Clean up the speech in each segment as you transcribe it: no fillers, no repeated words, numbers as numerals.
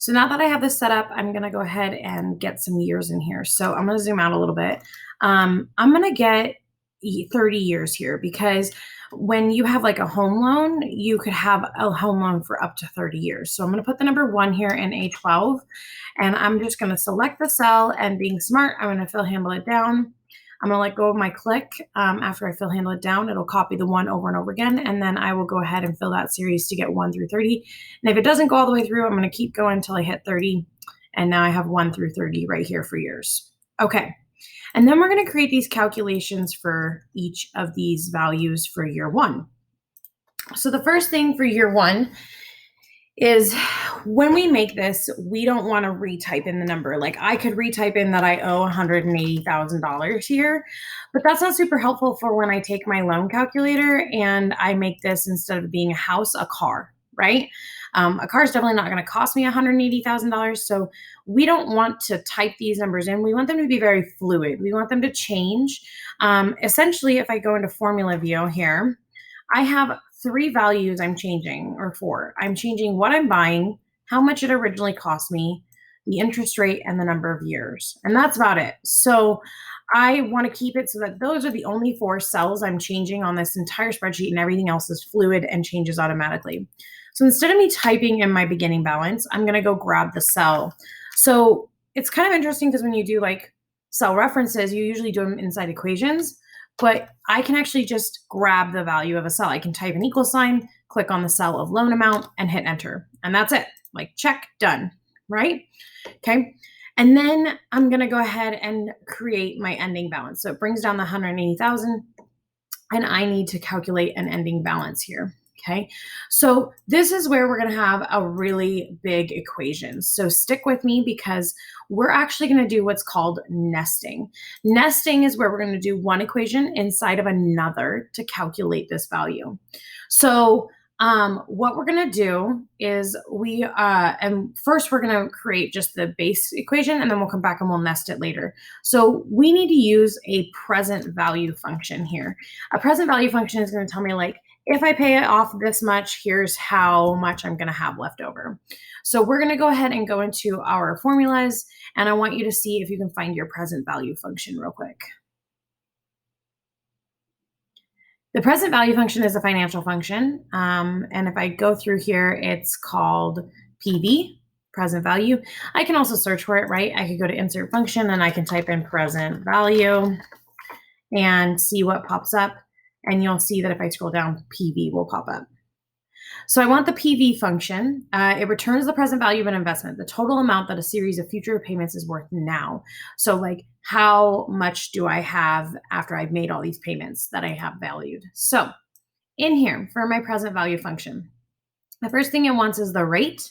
So now that I have this set up, I'm going to go ahead and get some years in here. So I'm going to zoom out a little bit. I'm going to get 30 years here because when you have like a home loan, you could have a home loan for up to 30 years. So I'm going to put the number 1 here in A12, and I'm just going to select the cell, and being smart, I'm going to fill handle it down. I'm going to let go of my click. After I fill handle it down, it'll copy the 1 over and over again, and then I will go ahead and fill that series to get 1 through 30. And if it doesn't go all the way through, I'm going to keep going until I hit 30. And now I have 1 through 30 right here for years. Okay. And then we're going to create these calculations for each of these values for year 1. So the first thing for year 1 is when we make this, we don't want to retype in the number. Like I could retype in that I owe $180,000 here, but that's not super helpful for when I take my loan calculator and I make this, instead of being a house, a car, right? A car is definitely not going to cost me $180,000. So we don't want to type these numbers in. We want them to be very fluid. We want them to change. Essentially, if I go into formula view here, I have 3 values I'm changing, or 4. I'm changing what I'm buying, how much it originally cost me, the interest rate, and the number of years. And that's about it. So I want to keep it so that those are the only 4 cells I'm changing on this entire spreadsheet, and everything else is fluid and changes automatically. So instead of me typing in my beginning balance, I'm going to go grab the cell. So it's kind of interesting because when you do like cell references, you usually do them inside equations. But I can actually just grab the value of a cell. I can type an equal sign, click on the cell of loan amount, and hit enter. And that's it. Like check, done, right? Okay. And then I'm going to go ahead and create my ending balance. So it brings down the 180,000, and I need to calculate an ending balance here. Okay, so this is where we're going to have a really big equation. So stick with me because we're actually going to do what's called nesting. Nesting is where we're going to do one equation inside of another to calculate this value. So what we're going to do is and first we're going to create just the base equation, and then we'll come back and we'll nest it later. So we need to use a present value function here. A present value function is going to tell me, like, if I pay it off this much, here's how much I'm going to have left over. So we're going to go ahead and go into our formulas, and I want you to see if you can find your present value function real quick. The present value function is a financial function, and if I go through here, it's called PV, present value. I can also search for it, right? I could go to insert function, and I can type in present value and see what pops up. And you'll see that if I scroll down, PV will pop up. So I want the PV function. It returns the present value of an investment, the total amount that a series of future payments is worth now. So like, how much do I have after I've made all these payments that I have valued? So in here, for my present value function, the first thing it wants is the rate.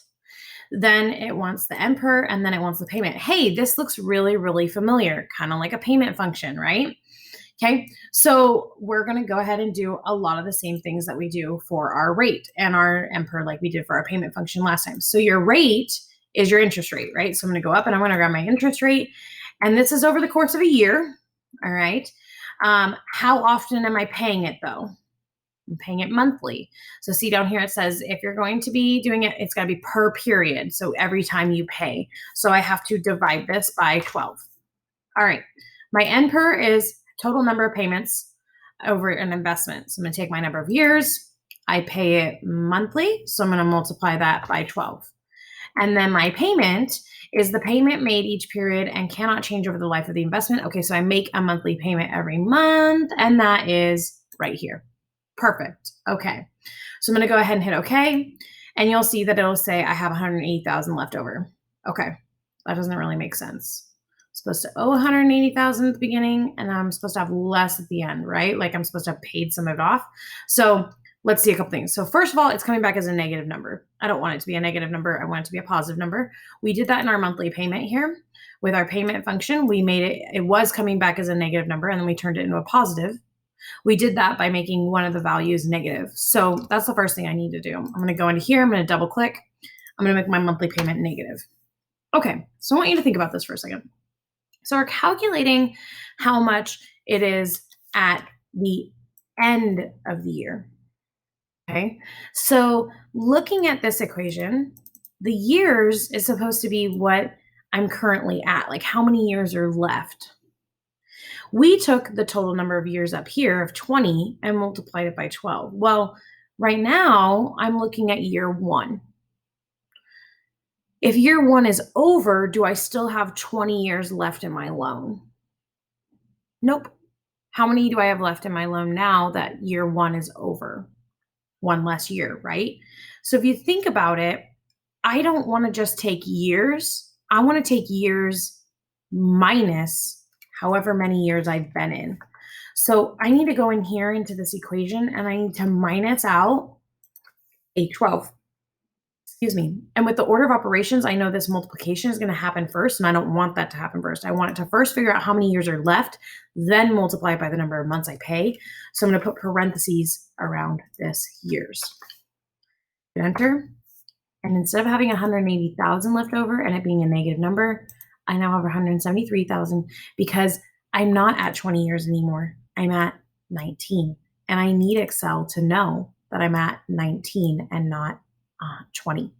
Then it wants the emperor, and then it wants the payment. Hey, this looks really, really familiar, kind of like a payment function, right? Okay, so we're going to go ahead and do a lot of the same things that we do for our rate and our emperor, like we did for our payment function last time. So your rate is your interest rate, right? So I'm going to go up and I'm going to grab my interest rate. And this is over the course of a year. All right. How often am I paying it though? I'm paying it monthly. So see down here, it says if you're going to be doing it, it's got to be per period. So every time you pay. So I have to divide this by 12. All right. My emperor is total number of payments over an investment. So I'm going to take my number of years. I pay it monthly. So I'm going to multiply that by 12. And then my payment is the payment made each period and cannot change over the life of the investment. Okay, so I make a monthly payment every month, and that is right here. Perfect. Okay, so I'm going to go ahead and hit OK, and you'll see that it'll say I have 180,000 left over. Okay, that doesn't really make sense. Supposed to owe 180,000 at the beginning, and I'm supposed to have less at the end, right? Like I'm supposed to have paid some of it off. So let's see a couple things. So first of all, it's coming back as a negative number. I don't want it to be a negative number. I want it to be a positive number. We did that in our monthly payment here with our payment function. We made it, it was coming back as a negative number, and then we turned it into a positive. We did that by making one of the values negative. So that's the first thing I need to do. I'm going to go into here. I'm going to double click. I'm going to make my monthly payment negative. Okay, so I want you to think about this for a second. So we're calculating how much it is at the end of the year. Okay, so looking at this equation, The years is supposed to be what I'm currently at, like how many years are left. We took the total number of years up here of 20 and multiplied it by 12. Well, right now I'm looking at year one. If year one is over, do I still have 20 years left in my loan? Nope. How many do I have left in my loan now that year one is over? One less year, right? So if you think about it, I don't want to just take years. I want to take years minus however many years I've been in. So I need to go in here into this equation and I need to minus out a 12. Excuse me. And with the order of operations, I know this multiplication is going to happen first, and I don't want that to happen first. I want it to first figure out how many years are left, then multiply it by the number of months I pay. So I'm going to put parentheses around this years. Enter. And instead of having 180,000 left over and it being a negative number, I now have 173,000 because I'm not at 20 years anymore. I'm at 19. And I need Excel to know that I'm at 19 and not 20.